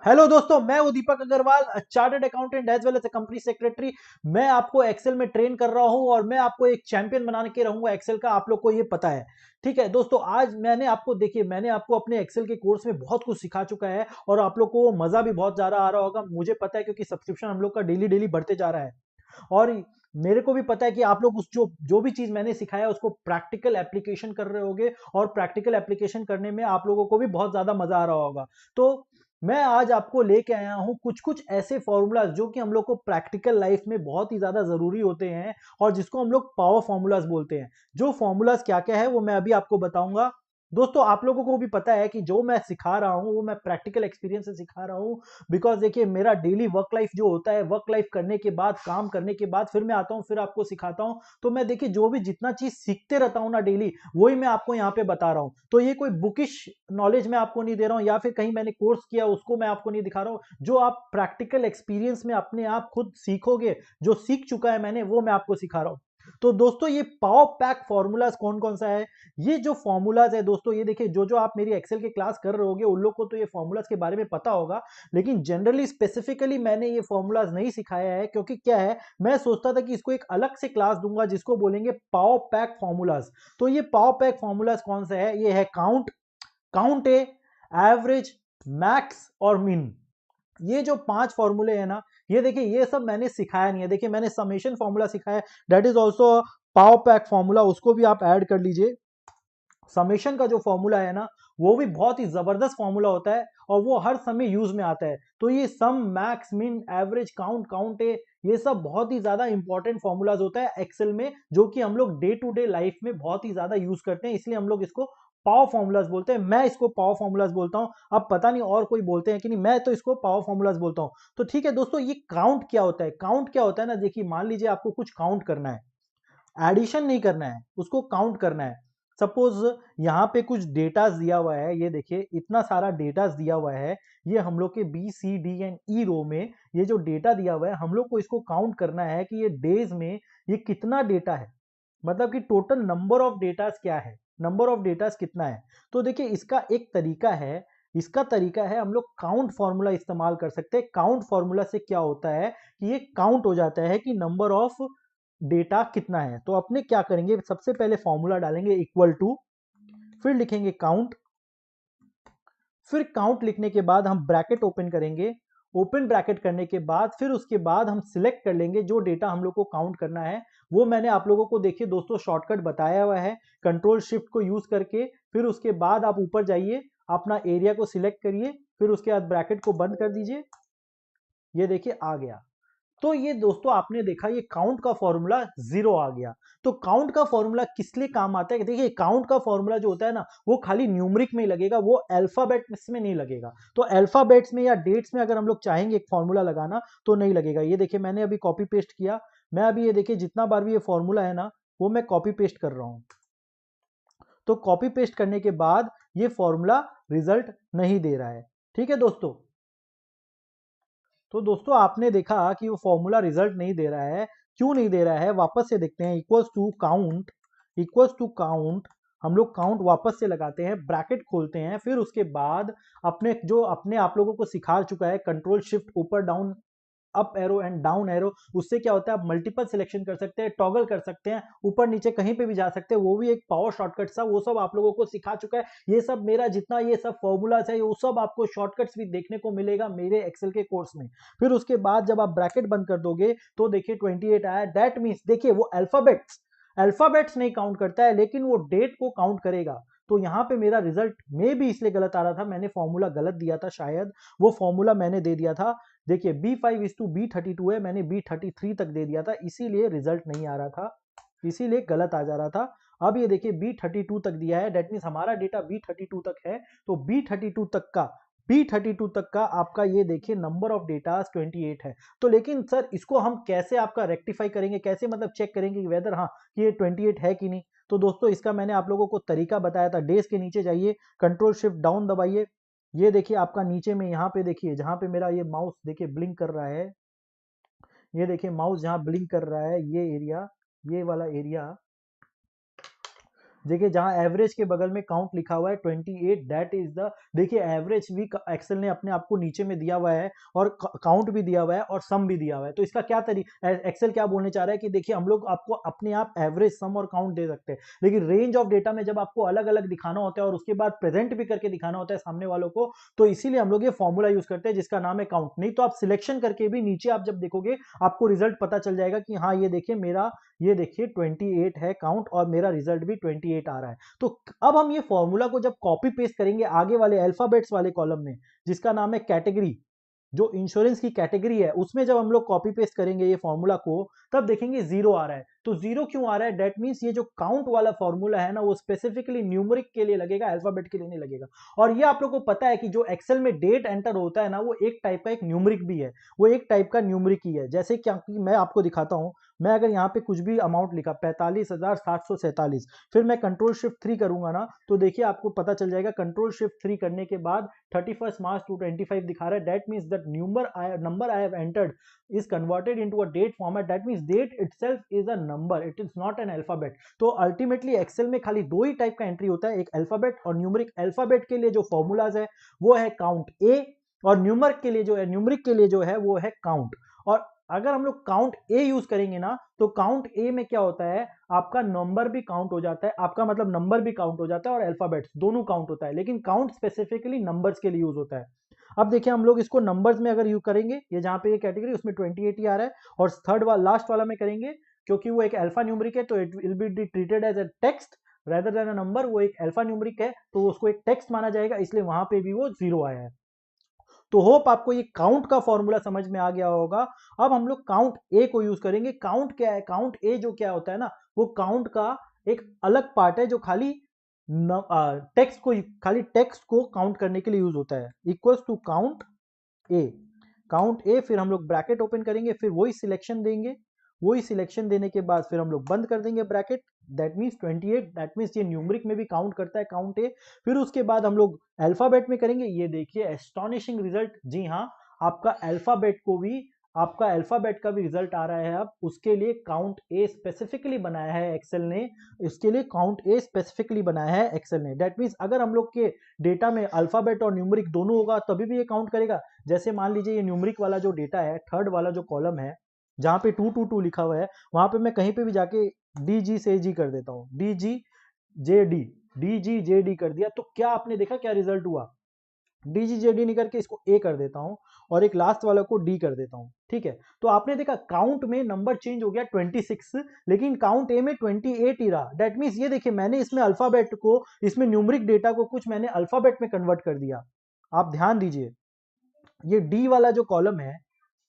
Hello दोस्तों, मैं हूं Deepak Agarwal, chartered accountant as well as company secretary. मैं आपको एक्सेल में ट्रेन कर रहा हूं और मैं आपको एक चैंपियन बनाने के रहूंगा एक्सेल का। आप लोग को ये पता है। ठीक है दोस्तों, आज मैंने आपको अपने एक्सेल के कोर्स में बहुत कुछ सिखा चुका है और आप लोग को मजा भी बहुत ज्यादा आ रहा होगा, मुझे पता है, क्योंकि सब्सक्रिप्शन हम लोग का डेली डेली बढ़ते जा रहा है। और मेरे को भी पता है कि आप लोग उस जो जो भी चीज मैंने सिखाया उसको प्रैक्टिकल एप्लीकेशन कर रहे होगे और प्रैक्टिकल एप्लीकेशन करने में आप लोगों को भी बहुत ज्यादा मजा आ रहा होगा। तो मैं आज आपको लेके आया हूँ कुछ कुछ ऐसे फॉर्मूलाज जो कि हम लोग को प्रैक्टिकल लाइफ में बहुत ही ज्यादा जरूरी होते हैं और जिसको हम लोग पावर फॉर्मूलाज बोलते हैं। जो फॉर्मूलाज क्या क्या है वो मैं अभी आपको बताऊंगा। दोस्तों, आप लोगों को भी पता है कि जो मैं सिखा रहा हूँ वो मैं प्रैक्टिकल एक्सपीरियंस से सिखा रहा हूँ। बिकॉज देखिए, मेरा डेली वर्क लाइफ जो होता है, वर्क लाइफ करने के बाद, काम करने के बाद फिर मैं आता हूँ, फिर आपको सिखाता हूँ। तो मैं देखिए जो भी जितना चीज सीखते रहता हूँ ना डेली, वही मैं आपको यहाँ पे बता रहा हूँ। तो ये कोई बुकिश नॉलेज मैं आपको नहीं दे रहा हूँ या फिर कहीं मैंने कोर्स किया उसको मैं आपको नहीं दिखा रहा हूँ। जो आप प्रैक्टिकल एक्सपीरियंस में अपने आप खुद सीखोगे, जो सीख चुका है मैंने, वो मैं आपको सिखा रहा हूँ। तो दोस्तों, ये पावर पैक फॉर्मूलाज कौन कौन सा है? ये जो फॉर्मूलाज है दोस्तों, ये देखिए, जो जो आप मेरी एक्सेल के क्लास कर रहे होगे उन लोग को तो ये फॉर्मूलाज के बारे में पता होगा। लेकिन जनरली स्पेसिफिकली मैंने ये फॉर्मूलाज नहीं सिखाया है, क्योंकि क्या है, मैं सोचता था कि इसको एक अलग से क्लास दूंगा जिसको बोलेंगे पावर पैक फॉर्मूलाज। तो ये पावर पैक फॉर्मूलाज कौन सा है? ये है काउंट, काउंट ए, एवरेज, मैक्स और मिन। ये जो 5 फॉर्मूले हैं ना, ये देखिए, ये सब मैंने सिखाया नहीं है। देखिए, मैंने समेशन फॉर्मूला सिखाया है, that is also power pack formula, उसको भी आप ऐड कर लीजिए। समेशन का जो फॉर्मूला है ना, वो भी बहुत ही जबरदस्त फॉर्मूला होता है और वो हर समय यूज में आता है। तो ये सम, मैक्स, मिन, एवरेज, काउंट, काउंट ए, ये सब बहुत ही ज्यादा इंपॉर्टेंट फॉर्मूलाज होता है एक्सेल में, जो कि हम लोग डे टू डे लाइफ में बहुत ही ज्यादा यूज करते हैं। इसलिए हम लोग इसको पावर फॉर्मूलाज बोलते हैं। मैं इसको पावर फॉर्मूलाज बोलता हूं। अब पता नहीं और कोई बोलते हैं कि नहीं, मैं तो इसको पावर फॉर्मूलाज बोलता हूं। तो ठीक है दोस्तों, ये काउंट क्या होता है? काउंट क्या होता है ना, देखिए, मान लीजिए आपको कुछ काउंट करना है, एडिशन नहीं करना है, उसको काउंट करना है। सपोज यहाँ पे कुछ डेटा दिया हुआ है, ये देखिए इतना सारा डेटा दिया हुआ है। ये हम लोग के बी सी डी एंड ई रो में ये जो डेटा दिया हुआ है, हम लोग को इसको काउंट करना है कि ये डेज में ये कितना डेटा है। मतलब कि टोटल नंबर ऑफ डेटास क्या है, नंबर ऑफ डेटास कितना है। तो देखिए, इसका एक तरीका है, इसका तरीका है, हम लोग काउंट फॉर्मूला इस्तेमाल कर सकते हैं। काउंट फॉर्मूला से क्या होता है कि ये काउंट हो जाता है कि नंबर ऑफ डेटा कितना है। तो अपने क्या करेंगे, सबसे पहले फॉर्मूला डालेंगे इक्वल टू, फिर लिखेंगे काउंट, फिर काउंट लिखने के बाद हम ब्रैकेट ओपन करेंगे। ओपन ब्रैकेट करने के बाद फिर उसके बाद हम सिलेक्ट कर लेंगे जो डेटा हम लोग को काउंट करना है। वो मैंने आप लोगों को, देखिए दोस्तों, शॉर्टकट बताया हुआ है, कंट्रोल शिफ्ट को यूज करके। फिर उसके बाद आप ऊपर जाइए, अपना एरिया को सिलेक्ट करिए, फिर उसके बाद ब्रैकेट को बंद कर दीजिए। ये देखिए आ गया। तो ये दोस्तों, आपने देखा, ये काउंट का फॉर्मूला जीरो आ गया। तो काउंट का फॉर्मूला किस लिए काम आता है? देखिए, काउंट का फॉर्मूला जो होता है ना, वो खाली न्यूमरिक में ही लगेगा, वो अल्फाबेट्स में नहीं लगेगा। तो अल्फाबेट्स में या डेट्स में अगर हम लोग चाहेंगे एक फॉर्मूला लगाना, तो नहीं लगेगा। ये देखिए, मैंने अभी कॉपी पेस्ट किया। मैं अभी ये देखिए, जितना बार भी ये फॉर्मूला है ना, वो मैं कॉपी पेस्ट कर रहा हूं। तो कॉपी पेस्ट करने के बाद ये फॉर्मूला रिजल्ट नहीं दे रहा है। ठीक है दोस्तों। तो दोस्तों, आपने देखा कि वो फॉर्मूला रिजल्ट नहीं दे रहा है। क्यों नहीं दे रहा है? वापस से देखते हैं। Equals to count, equals to count, हम लोग काउंट वापस से लगाते हैं, ब्रैकेट खोलते हैं, फिर उसके बाद अपने आप लोगों को सिखा चुका है, कंट्रोल शिफ्ट ऊपर down, up arrow and down arrow, उससे क्या होता है, आप मल्टीपल सिलेक्शन कर सकते हैं, टॉगल कर सकते हैं, ऊपर नीचे कहीं पे भी जा सकते हैं। वो भी एक पावर शॉर्टकट सा, वो सब आप लोगों को सिखा चुका है। ये सब मेरा जितना ये सब फॉर्मूलाज है, वो सब आपको शॉर्टकट्स भी देखने को मिलेगा मेरे एक्सेल के कोर्स में। फिर उसके बाद जब आप ब्रैकेट बंद कर दोगे तो देखिए 28 आया। दैट मीन्स, देखिए, वो अल्फाबेट्स अल्फाबेट्स नहीं काउंट करता है, लेकिन वो डेट को काउंट करेगा। तो यहाँ पे मेरा रिजल्ट में भी इसलिए गलत आ रहा था, मैंने फॉर्मूला गलत दिया था शायद, वो फॉर्मूला मैंने दे दिया था। देखिए, B5:B32 है, मैंने B33 तक दे दिया था, इसीलिए रिजल्ट नहीं आ रहा था, इसीलिए गलत आ जा रहा था। अब ये देखिए, B32 तक दिया है, डेट मीन्स हमारा डेटा B32 तक है। तो B32 तक का आपका, ये देखिए, नंबर ऑफ डेटा 28 है। तो लेकिन सर, इसको हम कैसे आपका रेक्टिफाई करेंगे, कैसे मतलब चेक करेंगे कि वेदर हाँ कि ये 28 है कि नहीं? तो दोस्तों, इसका मैंने आप लोगों को तरीका बताया था। डेज के नीचे जाइए, कंट्रोल शिफ्ट डाउन दबाइए। ये देखिए, आपका नीचे में यहाँ पे देखिए, जहाँ पे मेरा ये माउस देखिए ब्लिंक कर रहा है, ये देखिए माउस जहाँ ब्लिंक कर रहा है, ये एरिया, ये वाला एरिया, देखिए जहां एवरेज के बगल में काउंट लिखा हुआ है 28, दैट इज द, देखिए एवरेज भी एक्सेल ने अपने आप को नीचे में दिया हुआ है और काउंट भी दिया हुआ है और सम भी दिया हुआ है। तो इसका क्या तरीका, एक्सेल क्या बोलने चाह रहा है कि देखिए हम लोग आपको अपने आप एवरेज, सम और काउंट दे सकते हैं, लेकिन रेंज ऑफ डेटा में जब आपको अलग अलग दिखाना होता है और उसके बाद प्रेजेंट भी करके दिखाना होता है सामने वालों को, तो इसीलिए हम लोग ये फॉर्मूला यूज करते हैं जिसका नाम है काउंट। नहीं तो आप सिलेक्शन करके भी नीचे आप जब देखोगे आपको रिजल्ट पता चल जाएगा कि हाँ ये देखिए मेरा, ये देखिए 28 है काउंट और मेरा रिजल्ट भी 28 आ रहा है। तो अब हम ये फॉर्मूला को जब कॉपी पेस्ट करेंगे आगे वाले अल्फाबेट्स वाले कॉलम में, जिसका नाम है कैटेगरी, जो इंश्योरेंस की कैटेगरी है उसमें जब हम लोग कॉपी पेस्ट करेंगे ये फॉर्मूला को, तब देखेंगे जीरो आ रहा है। तो जीरो क्यों आ रहा है, डेट मींस ये जो काउंट वाला फॉर्मूला है ना वो स्पेसिफिकली न्यूमेरिक के लिए लगेगा, अल्फाबेट के लिए नहीं लगेगा। और ये आप लोग को पता है कि जो एक्सेल में डेट एंटर होता है ना वो एक टाइप का एक न्यूमेरिक भी है, वो एक टाइप का न्यूमेरिक ही है। जैसे क्या कि मैं आपको दिखाता हूं, मैं अगर यहाँ पे कुछ भी अमाउंट लिखा 45,747, फिर मैं कंट्रोल शिफ्ट 3 करूंगा ना, तो देखिए आपको पता चल जाएगा कंट्रोल शिफ्ट 3 करने के बाद 31 मार्च 225 दिखा रहा है। That means that number I have entered is converted into a date format, that means date itself is a number, it is not an alphabet। तो अल्टीमेटली एक्सेल में खाली दो ही टाइप का एंट्री होता है, एक अल्फाबेट और न्यूमेरिक। अल्फाबेट के लिए जो फॉर्मूलाज है वो है काउंट ए, और न्यूमेरिक के लिए जो है, न्यूमेरिक के लिए जो है वो है काउंट। और अगर हम लोग काउंट ए यूज करेंगे ना तो काउंट ए में क्या होता है, आपका नंबर भी काउंट हो जाता है, आपका मतलब नंबर भी काउंट हो जाता है और अल्फाबेट्स दोनों काउंट होता है, लेकिन काउंट स्पेसिफिकली नंबर्स के लिए यूज होता है। अब देखिए हम लोग इसको नंबर्स में अगर यूज करेंगे, ये जहां पे ये कैटेगरी उसमें 28 ही आ रहा है, और थर्ड वाला लास्ट वाला में करेंगे क्योंकि वो एक अल्फा न्यूमेरिक है तो it will be treated as a text rather than a number, वो एक अल्फा न्यूमेरिक है तो उसको एक टेक्स्ट माना जाएगा, इसलिए वहां पे भी वो जीरो आया है। तो होप आपको ये काउंट का फॉर्मूला समझ में आ गया होगा। अब हम लोग काउंट ए को यूज करेंगे। काउंट क्या है, काउंट ए जो क्या होता है ना, वो काउंट का एक अलग पार्ट है जो खाली टेक्स्ट को, खाली टेक्स्ट को काउंट करने के लिए यूज होता है। Equals to count a, count a, फिर हम लोग ब्रैकेट ओपन करेंगे, फिर वही सिलेक्शन देंगे, वही सिलेक्शन देने के बाद फिर हम लोग बंद कर देंगे bracket, that means 28, that means ये न्यूमरिक में भी काउंट करता है काउंट ए। फिर उसके बाद हम लोग अल्फाबेट में करेंगे, ये देखिए एस्टॉनिशिंग रिजल्ट, जी हाँ आपका अल्फाबेट को भी, आपका अल्फाबेट का भी रिजल्ट आ रहा है। अब उसके लिए काउंट ए स्पेसिफिकली बनाया है एक्सेल ने, इसके लिए काउंट ए स्पेसिफिकली बनाया है एक्सेल ने। दैट मीन्स अगर हम लोग के डेटा में अल्फाबेट और न्यूमरिक दोनों होगा तभी भी ये काउंट करेगा। जैसे मान लीजिए ये न्यूमरिक वाला जो डेटा है, थर्ड वाला जो कॉलम है जहां पे 222 लिखा हुआ है, वहां पे मैं कहीं पे भी जाके डी जी से जी कर देता हूँ, डी जी जे डी, डी जी जे डी कर दिया, तो क्या आपने देखा क्या रिजल्ट हुआ, डी जी जे डी नहीं करके इसको ए कर देता हूं और एक लास्ट वाला को डी कर देता हूं, ठीक है। तो आपने देखा काउंट में नंबर चेंज हो गया 26, लेकिन काउंट ए में 28 ही रहा। दैट मीन्स ये देखिए मैंने इसमें अल्फाबेट को, इसमें न्यूमरिक डेटा को कुछ मैंने अल्फाबेट में कन्वर्ट कर दिया। आप ध्यान दीजिए, ये डी वाला जो कॉलम है,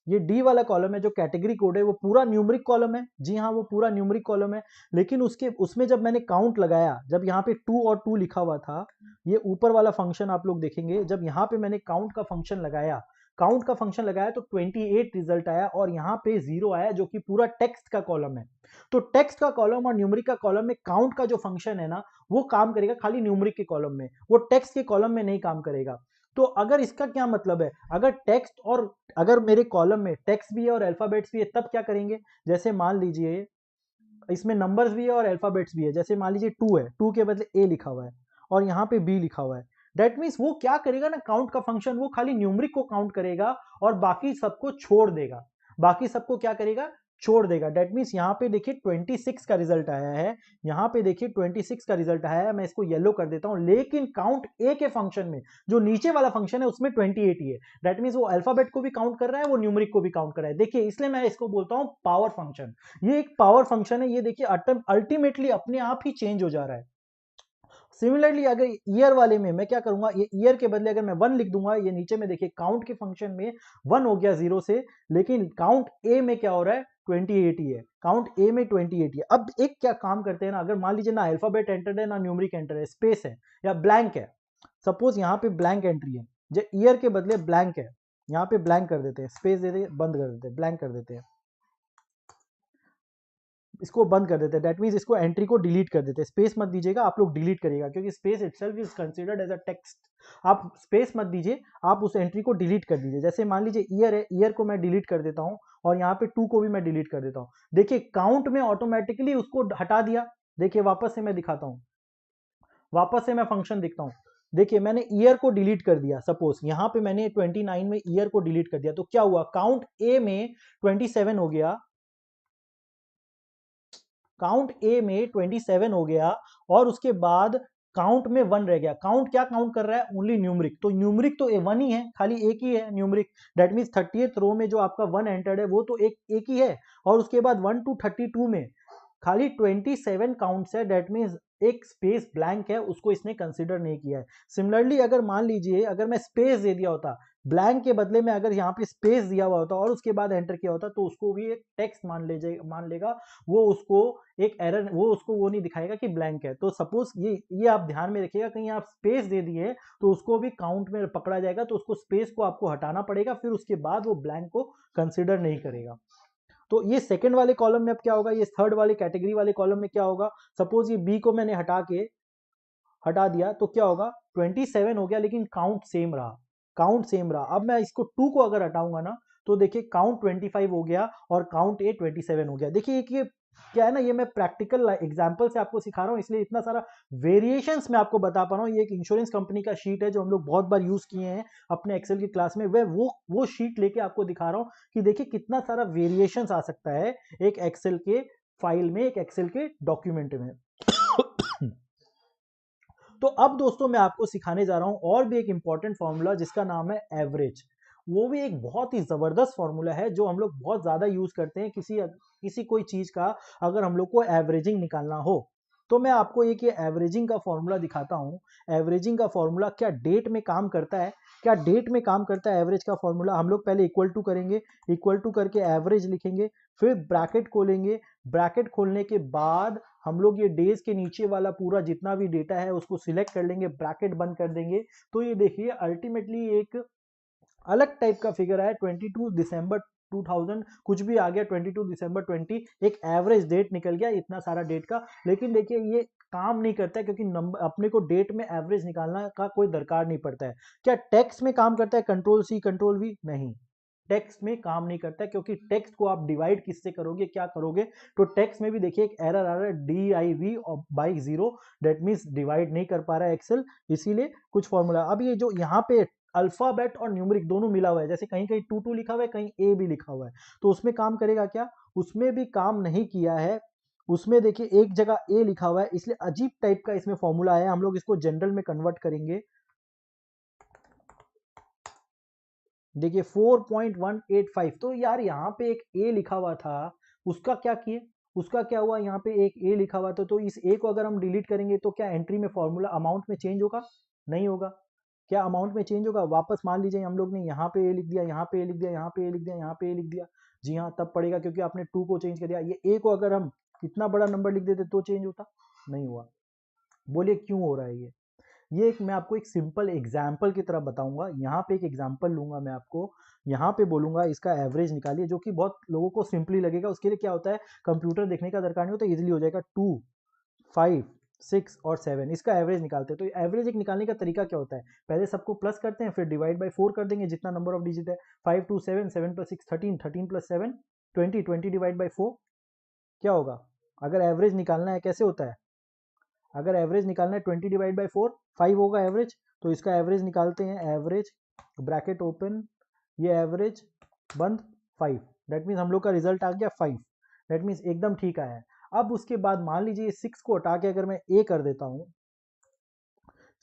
ये डी वाला कॉलम है जो कैटेगरी कोड है, वो पूरा न्यूमरिक कॉलम है, जी हाँ वो पूरा न्यूमरिक कॉलम है। लेकिन उसके उसमें जब मैंने काउंट लगाया, जब यहाँ पे 2 और 2 लिखा हुआ था, ये ऊपर वाला फंक्शन आप लोग देखेंगे, जब यहाँ पे मैंने काउंट का फंक्शन लगाया, काउंट का फंक्शन लगाया तो 28 रिजल्ट आया और यहाँ पे 0 आया जो कि पूरा टेक्स्ट का कॉलम है। तो टेक्स्ट का कॉलम और न्यूमरिक का कॉलम में काउंट का जो फंक्शन है ना वो काम करेगा खाली न्यूमरिक के कॉलम में, वो टेक्स्ट के कॉलम में नहीं काम करेगा। तो अगर इसका क्या मतलब है, अगर टेक्स्ट और अगर मेरे कॉलम में टेक्स्ट भी है और अल्फाबेट्स भी है तब क्या करेंगे, जैसे मान लीजिए इसमें नंबर्स भी है और अल्फाबेट्स भी है, जैसे मान लीजिए 2 है, 2 के बदले ए लिखा हुआ है और यहाँ पे बी लिखा हुआ है। दैट मीन्स वो क्या करेगा ना, काउंट का फंक्शन वो खाली न्यूमरिक को काउंट करेगा और बाकी सबको छोड़ देगा, बाकी सबको क्या करेगा, छोड़ देगा। दैट मीन्स यहाँ पे देखिए 26 का रिजल्ट आया है, यहाँ पे देखिए 26 का रिजल्ट आया है, मैं इसको येलो कर देता हूँ, लेकिन काउंट ए के फंक्शन में जो नीचे वाला फंक्शन है उसमें 28 ही है। दैट मीन्स वो अल्फाबेट को भी काउंट कर रहा है, वो न्यूमरिक को भी काउंट कर रहा है। देखिए इसलिए मैं इसको बोलता हूँ पावर फंक्शन, ये एक पावर फंक्शन है। ये देखिए अल्टीमेटली अपने आप ही चेंज हो जा रहा है। सिमिलरली अगर ईयर वाले में मैं क्या करूंगा, ये ईयर के बदले अगर मैं 1 लिख दूंगा, ये नीचे में देखिए काउंट के फंक्शन में 1 हो गया 0 से, लेकिन काउंट ए में क्या हो रहा है, 28 ही है, काउंट ए में 28 ही है। अब एक क्या काम करते हैं ना, अगर मान लीजिए ना अल्फाबेट एंटर है ना न्यूमरिक एंटर है, स्पेस है या ब्लैंक है, सपोज यहाँ पे ब्लैंक एंट्री है, जो ईयर के बदले ब्लैंक है, यहाँ पे ब्लैंक कर देते हैं, स्पेस दे देते, बंद कर देते हैं, ब्लैंक कर देते हैं, इसको बंद कर देते हैं। दैट मीन्स इसको एंट्री को डिलीट कर देते हैं, स्पेस मत दीजिएगा, आप लोग डिलीट करिएगा क्योंकि space itself is considered as a text. आप स्पेस मत दीजिए, आप उस एंट्री को डिलीट कर दीजिए। जैसे मान लीजिए ईयर है, ईयर को मैं डिलीट कर देता हूँ और यहाँ पे 2 को भी मैं डिलीट कर देता हूँ। देखिए काउंट में ऑटोमेटिकली उसको हटा दिया। देखिए वापस से मैं दिखाता हूँ, वापस से मैं फंक्शन देखता हूँ। देखिए मैंने ईयर को डिलीट कर दिया, सपोज यहाँ पे मैंने 29 में ईयर को डिलीट कर दिया, तो क्या हुआ, काउंट ए में 27 हो गया, काउंट ए में 27 हो गया, और उसके बाद काउंट में 1 रह गया। काउंट क्या काउंट कर रहा है, ओनली न्यूमरिक, तो न्यूमरिक तो 1 ही है, खाली एक ही है न्यूमरिक। दैट मीन्स 30th रो में जो आपका 1 एंटर्ड है वो तो एक ही है, और उसके बाद 1 to 32 में खाली 27 काउंट्स है। दैट मीन्स एक स्पेस ब्लैंक है, उसको इसने कंसिडर नहीं किया है। सिमिलरली अगर मान लीजिए अगर मैं स्पेस दे दिया होता, ब्लैंक के बदले में अगर यहाँ पे स्पेस दिया हुआ होता और उसके बाद एंटर किया होता, तो उसको भी एक टेक्स्ट मान लेगा, वो उसको एक एरर, वो उसको वो नहीं दिखाएगा कि ब्लैंक है। तो सपोज ये आप ध्यान में रखिएगा, कहीं आप स्पेस दे दिए तो उसको भी काउंट में पकड़ा जाएगा, तो उसको स्पेस को आपको हटाना पड़ेगा, फिर उसके बाद वो ब्लैंक को कंसिडर नहीं करेगा। तो ये सेकंड वाले कॉलम में अब क्या होगा, ये थर्ड वाले कैटेगरी वाले कॉलम में क्या होगा, सपोज ये बी को मैंने हटा दिया तो क्या होगा, 27 हो गया लेकिन काउंट सेम रहा, काउंट सेम रहा। अब मैं इसको 2 को अगर हटाऊंगा ना, तो देखिए काउंट 25 हो गया और काउंट ए 27 हो गया। देखिए ये क्या है ना, ये मैं प्रैक्टिकल एग्जांपल से आपको सिखा रहा हूँ, इसलिए इतना सारा वेरिएशंस मैं आपको बता पा रहा हूँ। ये एक इंश्योरेंस कंपनी का शीट है जो हम लोग बहुत बार यूज किए हैं अपने एक्सेल की क्लास में, वह वो शीट लेके आपको दिखा रहा हूँ कि देखिए कितना सारा वेरिएशंस आ सकता है एक एक्सेल के फाइल में, एक एक्सेल के डॉक्यूमेंट में। तो अब दोस्तों मैं आपको सिखाने जा रहा हूं और भी एक इंपॉर्टेंट फॉर्मूला जिसका नाम है एवरेज। वो भी एक बहुत ही जबरदस्त फॉर्मूला है जो हम लोग बहुत ज्यादा यूज करते हैं किसी कोई चीज का अगर हम लोग को एवरेजिंग निकालना हो। तो मैं आपको एक ये एवरेजिंग का फॉर्मूला दिखाता हूं। एवरेजिंग का फॉर्मूला क्या डेट में काम करता है, क्या डेट में काम करता है एवरेज का फॉर्मूला। हम लोग पहले इक्वल टू करेंगे, इक्वल टू करके एवरेज लिखेंगे, फिर ब्रैकेट खोलेंगे, ब्रैकेट खोलने के बाद हम लोग ये डेज के नीचे वाला पूरा जितना भी डेटा है उसको सिलेक्ट कर लेंगे, ब्रैकेट बंद कर देंगे। तो ये देखिए अल्टीमेटली एक अलग टाइप का फिगर है, 22 दिसंबर 2000 कुछ भी आ गया, 22 दिसंबर 20, एक एवरेज डेट निकल गया इतना सारा डेट का। लेकिन देखिए ये काम नहीं करता है क्योंकि नंबर अपने को डेट में एवरेज निकालना का कोई दरकार नहीं पड़ता है। क्या टेक्स्ट में काम करता है, कंट्रोल सी कंट्रोल वी, नहीं, टेक्स्ट में काम नहीं करता है, क्योंकि टेक्स्ट को आप डिवाइड किससे करोगे, क्या करोगे। तो टेक्स्ट में भी देखिए एक एरर आ रहा है, DIV और बाई 0, दैट मीन्स डिवाइड नहीं कर पा रहा है एक्सेल, इसीलिए कुछ फॉर्मूला। अब ये जो यहाँ पे अल्फाबेट और न्यूमरिक दोनों मिला हुआ है, जैसे कहीं कहीं 2 लिखा हुआ है, कहीं ए भी लिखा हुआ है, तो उसमें काम करेगा क्या, उसमें भी काम नहीं किया है। उसमें देखिए एक जगह ए लिखा हुआ है, इसलिए अजीब टाइप का इसमें फॉर्मूला है। हम लोग इसको जनरल में कन्वर्ट करेंगे। देखिए 4.185, तो यार यहाँ पे एक ए लिखा हुआ था, उसका क्या किए, उसका क्या हुआ, यहाँ पे एक ए लिखा हुआ था, तो इस ए को अगर हम डिलीट करेंगे तो क्या एंट्री में फॉर्मूला अमाउंट में चेंज होगा, नहीं होगा। क्या अमाउंट में चेंज होगा, वापस मान लीजिए हम लोग ने यहाँ पे ए लिख दिया, यहाँ पे ए लिख दिया, यहाँ पे ए लिख दिया, यहाँ पे ए लिख दिया, जी हाँ तब पड़ेगा क्योंकि आपने 2 को चेंज कर दिया। ये ए को अगर हम इतना बड़ा नंबर लिख देते तो चेंज होता, नहीं हुआ। बोलिए क्यों हो रहा है ये एक मैं आपको एक सिंपल एग्जाम्पल की तरह बताऊंगा। यहाँ पे एक एग्जाम्पल लूंगा मैं आपको, यहाँ पे बोलूंगा इसका एवरेज निकालिए, जो कि बहुत लोगों को सिंपली लगेगा। उसके लिए क्या होता है, कंप्यूटर देखने का दरकार नहीं होता, इजीली हो जाएगा। 2, 5, 6 और 7 इसका एवरेज निकालते हैं। तो एवरेज एक निकालने का तरीका क्या होता है, पहले सबको प्लस करते हैं, फिर डिवाइड बाई 4 कर देंगे जितना नंबर ऑफ डिजिट है। 5 2 7, 7 प्लस 6 13, 13 प्लस 7 20, 20 डिवाइड बाई 4 क्या होगा। अगर एवरेज निकालना है कैसे होता है, अगर एवरेज निकालना है 20 डिवाइड बाई 4, 5 होगा एवरेज, तो इसका एवरेज निकालते हैं। एवरेज ब्रैकेट ओपन, ये एवरेज बंद, 5, दैट मीन्स हम लोग का रिजल्ट आ गया 5, दैट मीन्स एकदम ठीक आया है। अब उसके बाद मान लीजिए 6 को हटा के अगर मैं ए कर देता हूँ,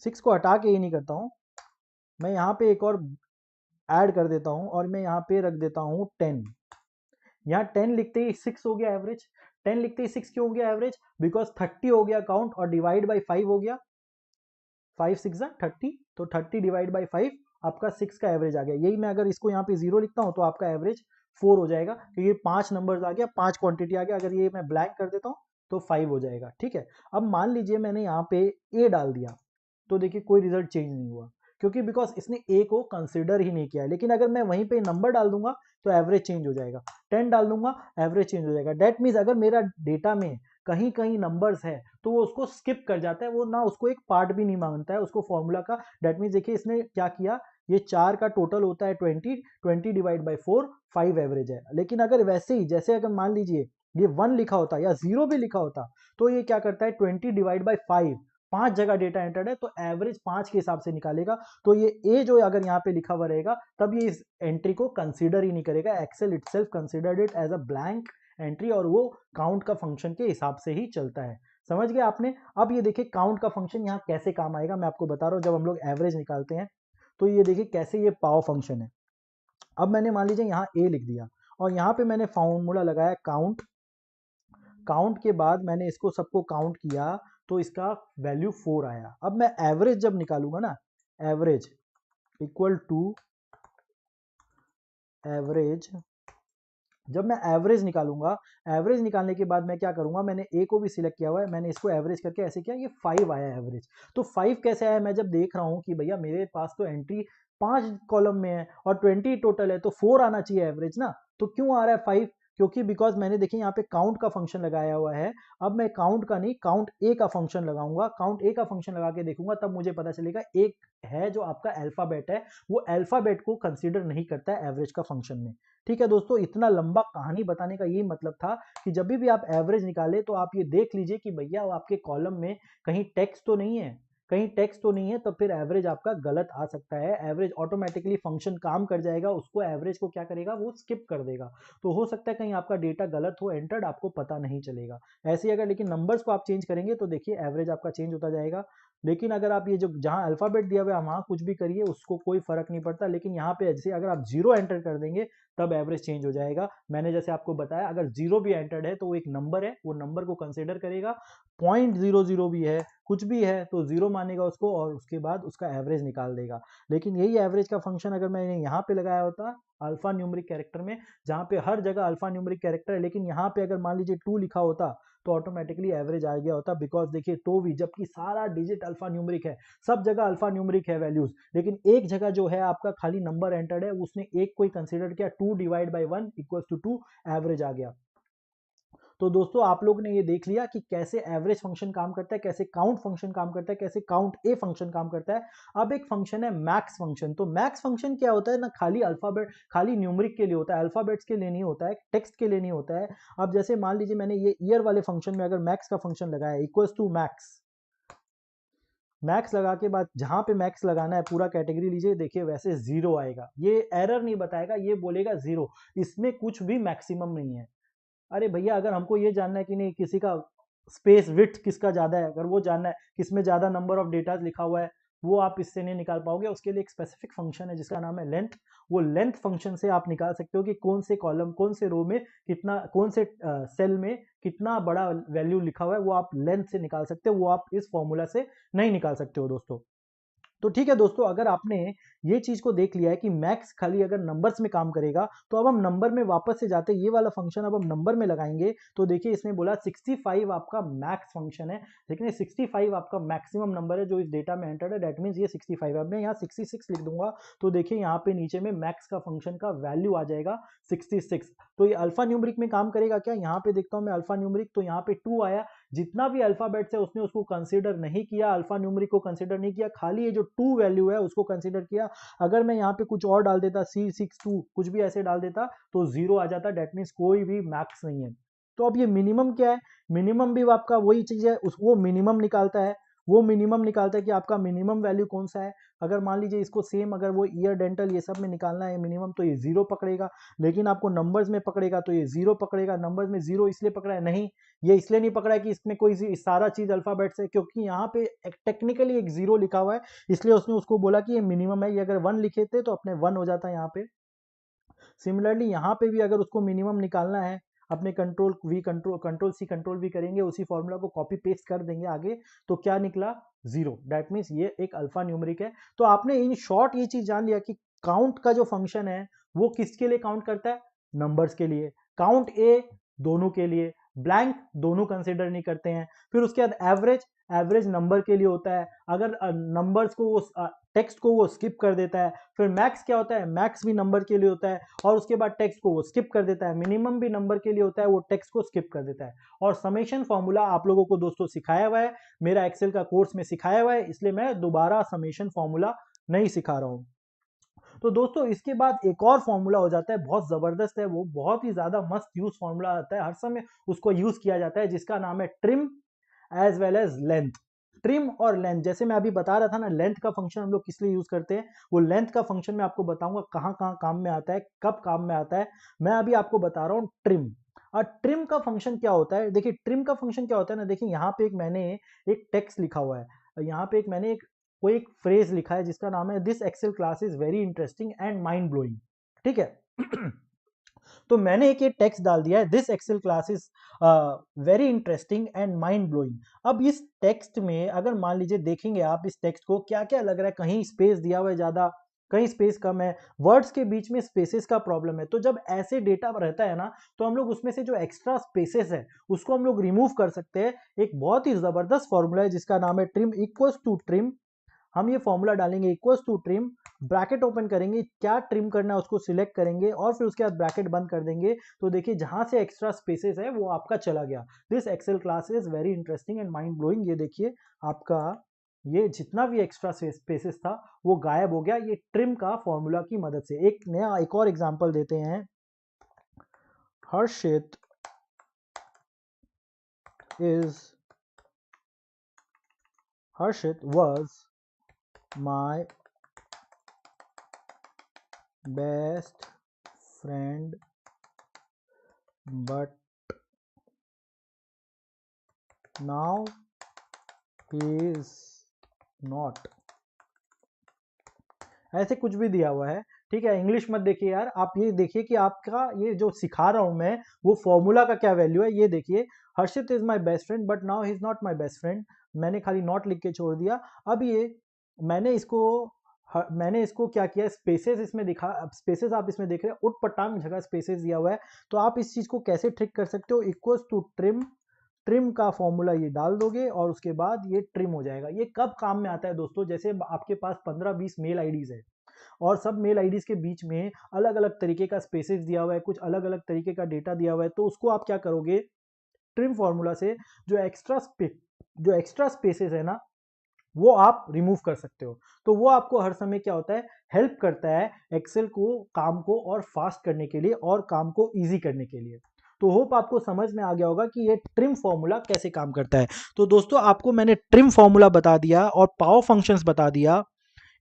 6 को हटा के ए नहीं करता हूँ, मैं यहाँ पे एक और ऐड कर देता हूँ और मैं यहाँ पे रख देता हूँ 10। यहाँ 10 लिखते ही 6 हो गया एवरेज। 10 लिखते ही 6 क्यों हो गया एवरेज, बिकॉज 30 हो गया काउंट और डिवाइड बाई 5 हो गया, 5 6 30, तो 30 डिवाइड बाई 5 आपका 6 का एवरेज आ गया। यही मैं अगर इसको यहाँ पे 0 लिखता हूँ तो आपका एवरेज 4 हो जाएगा, क्योंकि 5 नंबर्स आ गया, 5 क्वांटिटी आ गया। अगर ये मैं ब्लैंक कर देता हूँ तो 5 हो जाएगा, ठीक है। अब मान लीजिए मैंने यहाँ पे ए डाल दिया, तो देखिए कोई रिजल्ट चेंज नहीं हुआ, क्योंकि बिकॉज इसने ए को कंसिडर ही नहीं किया है। लेकिन अगर मैं वहीं पे नंबर डाल दूंगा तो एवरेज चेंज हो जाएगा, 10 डाल दूंगा एवरेज चेंज हो जाएगा। दैट मीन्स अगर मेरा डेटा में कहीं कहीं नंबर्स है तो वो उसको स्किप कर जाता है, वो ना उसको एक पार्ट भी नहीं मांगता है उसको फॉर्मूला का। दैट मीन्स देखिए इसने क्या किया, ये 4 का टोटल होता है 20, 20 डिवाइड बाई 4, 5 एवरेज है। लेकिन अगर वैसे ही जैसे अगर मान लीजिए ये 1 लिखा होता या 0 भी लिखा होता, तो ये क्या करता है 20 डिवाइड बाई 5, 5 जगह डेटा एंटर्ड है तो एवरेज 5 के हिसाब से निकालेगा। तो ये ए जो अगर यहाँ पे लिखा हुआ रहेगा तब ये इस एंट्री को कंसीडर ही नहीं करेगा। Excel itself considered it as a blank entry और वो काउंट का फंक्शन के हिसाब से ही चलता है। समझ गए आपने। अब ये देखिए काउंट का फंक्शन यहाँ कैसे काम आएगा, मैं आपको बता रहा हूँ। जब हम लोग एवरेज निकालते हैं तो ये देखिए कैसे ये पाव फंक्शन है। अब मैंने मान लीजिए यहाँ ए लिख दिया और यहाँ पे मैंने फॉर्मूला लगाया काउंट। काउंट के बाद मैंने इसको सबको काउंट किया तो इसका वैल्यू 4 आया। अब मैं एवरेज जब निकालूंगा ना, एवरेज इक्वल टू एवरेज, जब मैं एवरेज निकालूंगा, एवरेज निकालने के बाद मैं क्या करूंगा, मैंने ए को भी सिलेक्ट किया हुआ है, मैंने इसको एवरेज करके ऐसे किया, ये 5 आया एवरेज। तो 5 कैसे आया, मैं जब देख रहा हूं कि भैया मेरे पास तो एंट्री 5 कॉलम में है और 20 टोटल है तो 4 आना चाहिए एवरेज ना, तो क्यों आ रहा है 5? क्योंकि बिकॉज मैंने देखिए यहाँ पे काउंट का फंक्शन लगाया हुआ है। अब मैं काउंट का नहीं, काउंट ए का फंक्शन लगाऊंगा। काउंट ए का फंक्शन लगा के देखूंगा तब मुझे पता चलेगा एक है जो आपका अल्फाबेट है, वो अल्फाबेट को कंसीडर नहीं करता है एवरेज का फंक्शन में। ठीक है दोस्तों, इतना लंबा कहानी बताने का यही मतलब था कि जब भी आप एवरेज निकाले तो आप ये देख लीजिए कि भैया आपके कॉलम में कहीं टेक्स्ट तो नहीं है, कहीं टेक्स्ट तो नहीं है, तो फिर एवरेज आपका गलत आ सकता है। एवरेज ऑटोमेटिकली फंक्शन काम कर जाएगा, उसको एवरेज को क्या करेगा, वो स्किप कर देगा। तो हो सकता है कहीं आपका डेटा गलत हो एंटर्ड, आपको पता नहीं चलेगा। ऐसे ही अगर लेकिन नंबर्स को आप चेंज करेंगे तो देखिए एवरेज आपका चेंज होता जाएगा। लेकिन अगर आप ये जो जहां अल्फाबेट दिया हुआ है वहां कुछ भी करिए, उसको कोई फर्क नहीं पड़ता। लेकिन यहाँ पे जैसे अगर आप 0 एंटर कर देंगे तब एवरेज चेंज हो जाएगा। मैंने जैसे आपको बताया अगर 0 भी एंटर्ड है तो वो एक नंबर है, वो नंबर को कंसिडर करेगा। 0.00 भी है, कुछ भी है तो 0 मानेगा उसको और उसके बाद उसका एवरेज निकाल देगा। लेकिन यही एवरेज का फंक्शन अगर मैंने यहाँ पे लगाया होता अल्फा न्यूमेरिक कैरेक्टर में, जहाँ पे हर जगह अल्फा न्यूमेरिक कैरेक्टर है, लेकिन यहाँ पे अगर मान लीजिए 2 लिखा होता तो ऑटोमेटिकली एवरेज आ गया होता। बिकॉज देखिए तो भी जबकि सारा डिजिट अल्फा न्यूमेरिक है, सब जगह अल्फा न्यूमेरिक है वैल्यूज, लेकिन एक जगह जो है आपका खाली नंबर एंटर्ड है, उसने एक को ही कंसीडर किया, 2 divide by 1 equals to 2, average आ गया। तो दोस्तों आप लोग ने ये देख लिया कि कैसे एवरेज फंक्शन काम करता है, कैसे काउंट फंक्शन काम करता है, कैसे काउंट ए फंक्शन काम करता है। अब एक फंक्शन है मैक्स फंक्शन। तो मैक्स फंक्शन क्या होता है ना, खाली अल्फाबेट, खाली न्यूमरिक के लिए होता है, अल्फाबेट्स के लिए नहीं होता है, टेक्स्ट के लिए नहीं होता है। अब जैसे मान लीजिए मैंने ये ईयर वाले फंक्शन में अगर मैक्स का फंक्शन लगाया इक्वल्स टू मैक्स, मैक्स लगा के बाद जहां पे मैक्स लगाना है पूरा कैटेगरी लीजिए, देखिए वैसे 0 आएगा, ये एरर नहीं बताएगा, ये बोलेगा 0, इसमें कुछ भी मैक्सिमम नहीं है। अरे भैया अगर हमको ये जानना है कि नहीं किसी का स्पेस विड्थ किसका ज्यादा है, अगर वो जानना है किसमें ज्यादा नंबर ऑफ डेटा लिखा हुआ है, वो आप इससे नहीं निकाल पाओगे। उसके लिए एक स्पेसिफिक फंक्शन है जिसका नाम है लेंथ। वो लेंथ फंक्शन से आप निकाल सकते हो कि कौन से कॉलम, कौन से रो में कितना, कौन से सेल में कितना बड़ा वैल्यू लिखा हुआ है, वो आप लेंथ से निकाल सकते हो। वो आप इस फॉर्मूला से नहीं निकाल सकते हो दोस्तों। तो ठीक है दोस्तों, अगर आपने ये चीज को देख लिया है कि मैक्स खाली अगर नंबर्स में काम करेगा, तो अब हम नंबर में वापस से जाते हैं, ये वाला फंक्शन अब हम नंबर में लगाएंगे। तो देखिए इसने बोला 65 आपका मैक्स फंक्शन है, लेकिन 65 आपका मैक्सिमम नंबर है जो इस डेटा में एंटर्ड है, दैट मींस ये 65। अब मैं यहाँ 66 लिख दूंगा तो देखिए यहाँ पे नीचे में मैक्स का फंक्शन का वैल्यू आ जाएगा 66। तो ये अल्फा न्यूमरिक में काम करेगा क्या, यहाँ पे देखता हूँ मैं अल्फा न्यूमरिक, तो यहाँ पे 2 आया। जितना भी अल्फाबेट्स है उसने उसको कंसीडर नहीं किया, अल्फा न्यूमरिक को कंसीडर नहीं किया, खाली ये जो 2 वैल्यू है उसको कंसीडर किया। अगर मैं यहाँ पे कुछ और डाल देता, C62 कुछ भी ऐसे डाल देता तो 0 आ जाता, डेट मीन्स कोई भी मैक्स नहीं है। तो अब ये मिनिमम क्या है, मिनिमम भी आपका वही चीज है, वो मिनिमम निकालता है, वो मिनिमम निकालता है कि आपका मिनिमम वैल्यू कौन सा है। अगर मान लीजिए इसको सेम अगर वो ईयर डेंटल ये सब में निकालना है मिनिमम, तो ये 0 पकड़ेगा। लेकिन आपको नंबर्स में पकड़ेगा तो ये 0 पकड़ेगा। नंबर्स में 0 इसलिए पकड़ा है, नहीं ये इसलिए नहीं पकड़ा है कि इसमें कोई सारा चीज अल्फाबेट्स है, क्योंकि यहाँ पे टेक्निकली एक 0 लिखा हुआ है, इसलिए उसने उसको बोला कि ये मिनिमम है। ये अगर 1 लिखे थे तो अपने 1 हो जाता है यहाँ पे। सिमिलरली यहाँ पे भी अगर उसको मिनिमम निकालना है, अपने control V control C control V करेंगे, उसी फॉर्मूला को कॉपी पेस्ट कर देंगे आगे, तो क्या निकला 0, दैट मीन्स ये एक अल्फा न्यूमरिक है। तो आपने इन शॉर्ट ये चीज जान लिया कि काउंट का जो फंक्शन है वो किसके लिए काउंट करता है, नंबर्स के लिए। काउंट ए दोनों के लिए, ब्लैंक दोनों कंसिडर नहीं करते हैं। फिर उसके बाद एवरेज, एवरेज नंबर के लिए होता है, अगर नंबर्स को वो टेक्स्ट को वो स्किप कर देता है। फिर मैक्स क्या होता है, मैक्स भी नंबर के लिए होता है और उसके बाद टेक्स्ट को वो स्किप कर देता है। मिनिमम भी नंबर के लिए होता है, वो टेक्स्ट को स्किप कर देता है। और समेशन फॉर्मूला आप लोगों को दोस्तों सिखाया हुआ है, मेरा एक्सेल का कोर्स में सिखाया हुआ है, इसलिए मैं दोबारा समेशन फॉर्मूला नहीं सिखा रहा हूं। तो दोस्तों इसके बाद एक और फॉर्मूला हो जाता है, बहुत जबरदस्त है, वो बहुत ही ज्यादा मस्त यूज फॉर्मूला आता है, हर समय उसको यूज किया जाता है, जिसका नाम है trim as well as length. Trim और लेंथ, जैसे मैं अभी बता रहा था ना, लेंथ का फंक्शन हम लोग किस लिए यूज करते हैं, वो लेंथ का फंक्शन मैं आपको बताऊंगा कहाँ कहाँ काम में आता है, कब काम में आता है। मैं अभी आपको बता रहा हूँ ट्रिम। और ट्रिम का फंक्शन क्या होता है, देखिए ट्रिम का फंक्शन क्या होता है ना, देखिए यहाँ पे मैंने एक टेक्स्ट लिखा हुआ है, यहाँ पे मैंने कोई एक फ्रेज लिखा है जिसका नाम है this Excel class is very interesting and mind blowing, ठीक है। तो मैंने एक ये टेक्स्ट डाल दिया है, this Excel class is very interesting and mind blowing. अब इस टेक्स्ट में अगर मान लीजिए देखेंगे आप इस टेक्स्ट को, क्या क्या लग रहा है, कहीं स्पेस दिया हुआ है ज्यादा, कहीं स्पेस कम है, वर्ड्स के बीच में स्पेसेस का प्रॉब्लम है। तो जब ऐसे डेटा रहता है ना, तो हम लोग उसमें से जो एक्स्ट्रा स्पेसेस है उसको हम लोग रिमूव कर सकते हैं। एक बहुत ही जबरदस्त फॉर्मूला है जिसका नाम है ट्रिम इक्वल्स टू ट्रिम। हम ये फॉर्मूला डालेंगे equals to trim, bracket open करेंगे, क्या ट्रिम करना है उसको सिलेक्ट करेंगे और फिर उसके बाद ब्रैकेट बंद कर देंगे। तो देखिए जहां से एक्स्ट्रा स्पेसेस है वो आपका चला गया। This Excel class is very interesting and mind blowing. ये देखिए आपका ये जितना भी एक्स्ट्रा स्पेसेस था वो गायब हो गया, ये ट्रिम का फॉर्मूला की मदद से। एक और एग्जांपल देते हैं। हर्षित was my best friend but now he is not। ऐसे कुछ भी दिया हुआ है, ठीक है। इंग्लिश मत देखिए यार, आप ये देखिए कि आपका ये जो सिखा रहा हूं मैं वो फॉर्मूला का क्या वैल्यू है। ये देखिए Harshit is my best friend but now he is not my best friend, मैंने खाली नॉट लिख के छोड़ दिया। अब ये मैंने इसको क्या किया, स्पेसेस इसमें दिखा, स्पेसेस आप इसमें देख रहे हैं, उटपटांग जगह स्पेसेस दिया हुआ है। तो आप इस चीज को कैसे ट्रिक कर सकते हो, इक्वल्स टू ट्रिम, ट्रिम का फॉर्मूला ये डाल दोगे और उसके बाद ये ट्रिम हो जाएगा। ये कब काम में आता है दोस्तों, जैसे आपके पास 15-20 मेल आईडीज है और सब मेल आईडीज के बीच में अलग अलग तरीके का स्पेसेस दिया हुआ है, कुछ अलग अलग तरीके का डेटा दिया हुआ है। तो उसको आप क्या करोगे, ट्रिम फॉर्मूला से जो एक्स्ट्रा स्पेसेस है ना वो आप रिमूव कर सकते हो। तो वो आपको हर समय क्या होता है, हेल्प करता है एक्सेल को काम को और फास्ट करने के लिए और काम को इजी करने के लिए। तो होप आपको समझ में आ गया होगा कि ये ट्रिम फॉर्मूला कैसे काम करता है। तो दोस्तों आपको मैंने ट्रिम फॉर्मूला बता दिया और पावर फंक्शंस बता दिया।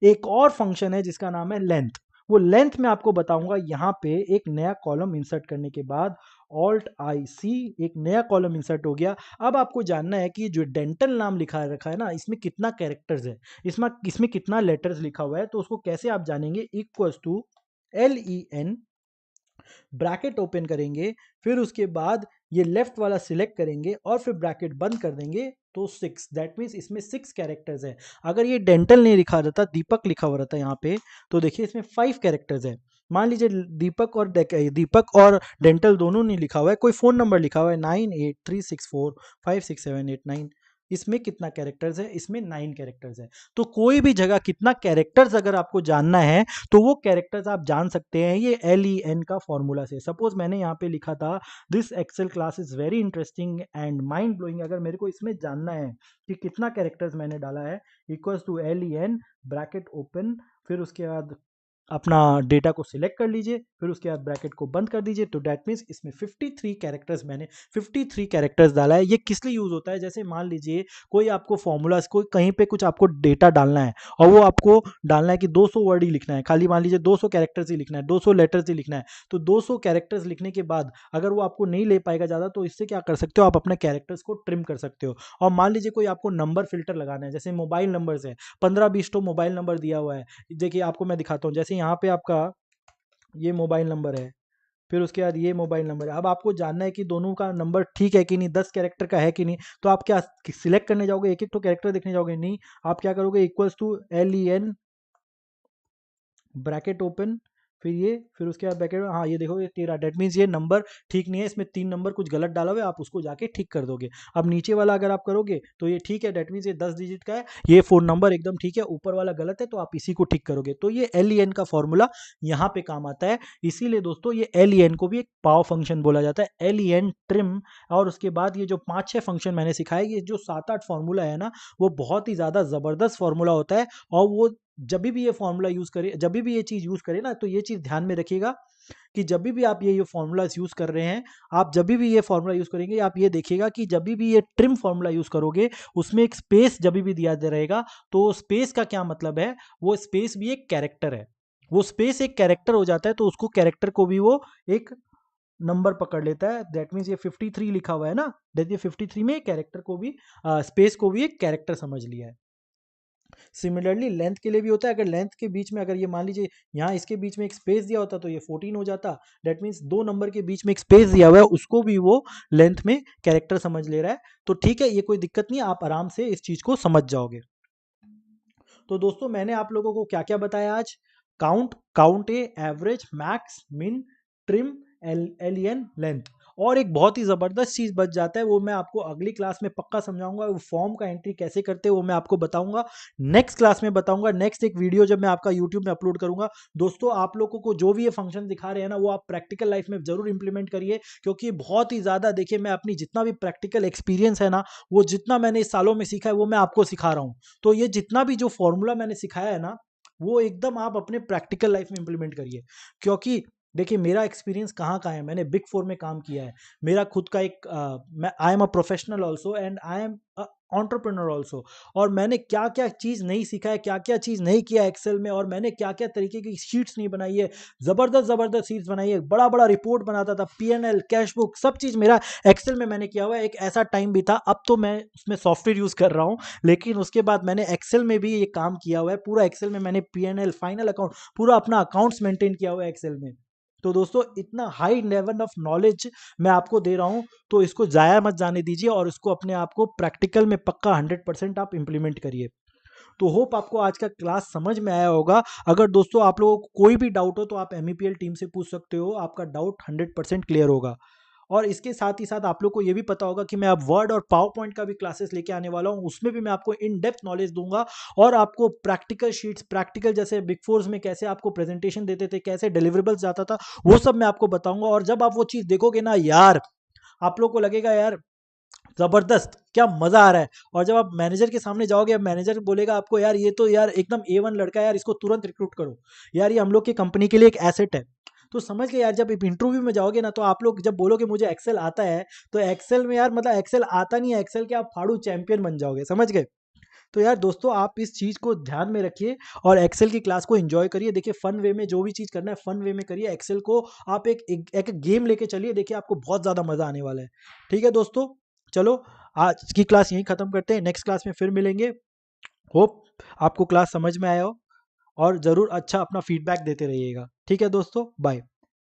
एक और फंक्शन है जिसका नाम है लेंथ। वो लेंथ में आपको बताऊंगा। यहाँ पे एक नया कॉलम इंसर्ट करने के बाद ऑल्ट आई सी, एक नया कॉलम इंसर्ट हो गया। अब आपको जानना है कि जो डेंटल नाम लिखा रखा है ना, इसमें कितना कैरेक्टर्स है, इसमें कितना लेटर्स लिखा हुआ है। तो उसको कैसे आप जानेंगे, equals to LEN, bracket open करेंगे, फिर उसके बाद ये लेफ्ट वाला सिलेक्ट करेंगे और फिर ब्रैकेट बंद कर देंगे। तो 6, दैट मीन्स इसमें 6 कैरेक्टर्स है। अगर ये डेंटल नहीं लिखा रहता, दीपक लिखा हुआ रहता यहाँ पे, तो देखिए इसमें 5 कैरेक्टर्स है। मान लीजिए दीपक और डेंटल दोनों नहीं लिखा हुआ है, कोई फोन नंबर लिखा हुआ है 9836456789, इसमें कितना कैरेक्टर्स है, इसमें 9 कैरेक्टर्स है। तो कोई भी जगह कितना कैरेक्टर्स अगर आपको जानना है तो वो कैरेक्टर्स आप जान सकते हैं ये LEN का फॉर्मूला से। सपोज मैंने यहाँ पे लिखा था this Excel class is very interesting and mind blowing, अगर मेरे को इसमें जानना है कि कितना कैरेक्टर्स मैंने डाला है, equals to LEN, bracket open, फिर उसके बाद अपना डेटा को सिलेक्ट कर लीजिए, फिर उसके बाद ब्रैकेट को बंद कर दीजिए। तो डैट मीन्स इसमें 53 कैरेक्टर्स, मैंने 53 कैरेक्टर्स डाला है। ये किस लिए यूज होता है, जैसे मान लीजिए कोई आपको फॉर्मूला, कोई कहीं पे कुछ आपको डेटा डालना है और वो आपको डालना है कि 200 वर्ड ही लिखना है, खाली मान लीजिए 200 कैरेक्टर्स ही लिखना है, 200 लेटर्स ही लिखना है। तो 200 कैरेक्टर्स लिखने के बाद अगर वो आपको नहीं ले पाएगा ज़्यादा, तो इससे क्या कर सकते हो, आप अपने कैरेक्टर्स को ट्रिम कर सकते हो। और मान लीजिए कोई आपको नंबर फिल्टर लगाना है, जैसे मोबाइल नंबर है, 15-20 तो मोबाइल नंबर दिया हुआ है। देखिए आपको मैं दिखाता हूँ, जैसे यहाँ पे आपका ये मोबाइल नंबर है, फिर उसके बाद ये मोबाइल नंबर है। अब आपको जानना है कि दोनों का नंबर ठीक है कि नहीं, 10 कैरेक्टर का है कि नहीं। तो आप क्या सिलेक्ट करने जाओगे, एक एक तो कैरेक्टर देखने जाओगे, नहीं, आप क्या करोगे, equals to LEN, bracket open, फिर उसके बाद ब्रैकेट, हाँ ये देखो ये 13, डेट मीन्स ये नंबर ठीक नहीं है, इसमें 3 नंबर कुछ गलत डाला हुआ है, आप उसको जाके ठीक कर दोगे। अब नीचे वाला अगर आप करोगे तो ये ठीक है, डेट मीन्स ये 10 डिजिट का है, ये फोन नंबर एकदम ठीक है, ऊपर वाला गलत है, तो आप इसी को ठीक करोगे। तो ये LEN का फॉर्मूला यहाँ पे काम आता है। इसीलिए दोस्तों ये LEN को भी एक पावर फंक्शन बोला जाता है, LEN ट्रिम। और उसके बाद ये जो 5-6 फंक्शन मैंने सिखाया, ये जो 7-8 फॉर्मूला है ना, वो बहुत ही ज्यादा जबरदस्त फॉर्मूला होता है और वो जब भी ये फॉर्मूला यूज करे, जब भी ये चीज यूज करे ना, तो ये चीज ध्यान में रखिएगा कि जब भी आप ये फॉर्मूलाज यूज कर रहे हैं, आप जब भी ये फॉर्मूला यूज करेंगे, आप ये देखिएगा कि जब भी ये ट्रिम फॉर्मूला यूज करोगे, उसमें एक स्पेस जब भी दिया रहेगा, तो स्पेस का क्या मतलब है, वो स्पेस भी एक कैरेक्टर है। वो स्पेस एक कैरेक्टर हो जाता है, तो उसको कैरेक्टर को भी वो एक नंबर पकड़ लेता है। दैट मीन्स ये 53 लिखा हुआ है ना, दैट ये 53 में कैरेक्टर को भी, स्पेस को भी एक कैरेक्टर समझ लिया है। सिमिलरली लेंथ के लिए भी होता है। अगर लेंथ के बीच में, अगर ये मान लीजिए यहाँ इसके बीच में एक स्पेस दिया होता, तो ये 14 हो जाता। दैट मीन्स 2 नंबर के बीच में एक स्पेस दिया हुआ है, उसको भी वो लेंथ में कैरेक्टर समझ ले रहा है। तो ठीक है, ये कोई दिक्कत नहीं है, आप आराम से इस चीज को समझ जाओगे। तो दोस्तों मैंने आप लोगों को क्या क्या बताया आज? काउंट, काउंट ए, एवरेज, मैक्स, मिन, ट्रिम, एलियन, लेंथ। और एक बहुत ही जबरदस्त चीज बच जाता है, वो मैं आपको अगली क्लास में पक्का समझाऊंगा। वो फॉर्म का एंट्री कैसे करते हैं वो मैं आपको बताऊंगा, नेक्स्ट क्लास में बताऊंगा। नेक्स्ट एक वीडियो जब मैं आपका यूट्यूब में अपलोड करूंगा। दोस्तों आप लोगों को जो भी ये फंक्शन दिखा रहे हैं ना, वो आप प्रैक्टिकल लाइफ में जरूर इंप्लीमेंट करिए, क्योंकि बहुत ही ज्यादा, देखिए मैं अपनी जितना भी प्रैक्टिकल एक्सपीरियंस है ना, वो जितना मैंने इस सालों में सीखा है, वो मैं आपको सिखा रहा हूँ। तो ये जितना भी जो फॉर्मूला मैंने सिखाया है ना, वो एकदम आप अपने प्रैक्टिकल लाइफ में इंप्लीमेंट करिए। क्योंकि देखिए मेरा एक्सपीरियंस कहाँ का है, मैंने बिग फोर में काम किया है। मेरा खुद का एक मैं I am a professional also and I am entrepreneur also. और मैंने क्या क्या चीज़ नहीं सीखा है, क्या क्या चीज़ नहीं किया एक्सेल में, और मैंने क्या क्या तरीके की शीट्स नहीं बनाई है, ज़बरदस्त ज़बरदस्त शीट्स बनाई है, बड़ा बड़ा रिपोर्ट बनाता था, पीएनएल, कैश बुक, सब चीज़ मेरा एक्सेल में मैंने किया हुआ है। एक ऐसा टाइम भी था, अब तो मैं उसमें सॉफ्टवेयर यूज़ कर रहा हूँ, लेकिन उसके बाद मैंने एक्सेल में भी ये काम किया हुआ है। पूरा एक्सेल में मैंने पीएनएल, फाइनल अकाउंट, पूरा अपना अकाउंट्स मेंटेन किया हुआ है एक्सेल में। तो दोस्तों इतना हाई लेवल ऑफ नॉलेज मैं आपको दे रहा हूं, तो इसको जाया मत जाने दीजिए, और इसको अपने आप को प्रैक्टिकल में पक्का 100% आप इंप्लीमेंट करिए। तो होप आपको आज का क्लास समझ में आया होगा। अगर दोस्तों आप लोगों को कोई भी डाउट हो, तो आप एमईपीएल टीम से पूछ सकते हो, आपका डाउट 100% क्लियर होगा। और इसके साथ ही साथ आप लोग को ये भी पता होगा कि मैं अब वर्ड और पावर पॉइंट का भी क्लासेस लेके आने वाला हूँ, उसमें भी मैं आपको इन डेप्थ नॉलेज दूंगा, और आपको प्रैक्टिकल शीट्स, प्रैक्टिकल जैसे बिग फोर्स में कैसे आपको प्रेजेंटेशन देते थे, कैसे डिलीवरेबल्स जाता था, वो सब मैं आपको बताऊंगा। और जब आप वो चीज़ देखोगे ना यार, आप लोग को लगेगा यार जबरदस्त, क्या मजा आ रहा है। और जब आप मैनेजर के सामने जाओगे, अब मैनेजर बोलेगा आपको, यार ये तो यार एकदम A1 लड़का है यार, इसको तुरंत रिक्रूट करो यार, ये हम लोग की कंपनी के लिए एक एसेट है। तो समझ गए यार, जब इंटरव्यू में जाओगे ना, तो आप लोग जब बोलोगे मुझे एक्सेल आता है, तो एक्सेल में यार मतलब एक्सेल आता नहीं है, एक्सेल के आप फाड़ू चैंपियन बन जाओगे, समझ गए। तो यार दोस्तों आप इस चीज़ को ध्यान में रखिए, और एक्सेल की क्लास को एंजॉय करिए। देखिए फन वे में जो भी चीज़ करना है, फन वे में करिए। एक्सेल को आप एक गेम लेके चलिए, देखिए आपको बहुत ज़्यादा मज़ा आने वाला है। ठीक है दोस्तों, चलो आज की क्लास यहीं ख़त्म करते हैं, नेक्स्ट क्लास में फिर मिलेंगे। होप आपको क्लास समझ में आया हो, और ज़रूर अच्छा अपना फीडबैक देते रहिएगा। ठीक है दोस्तों, बाय।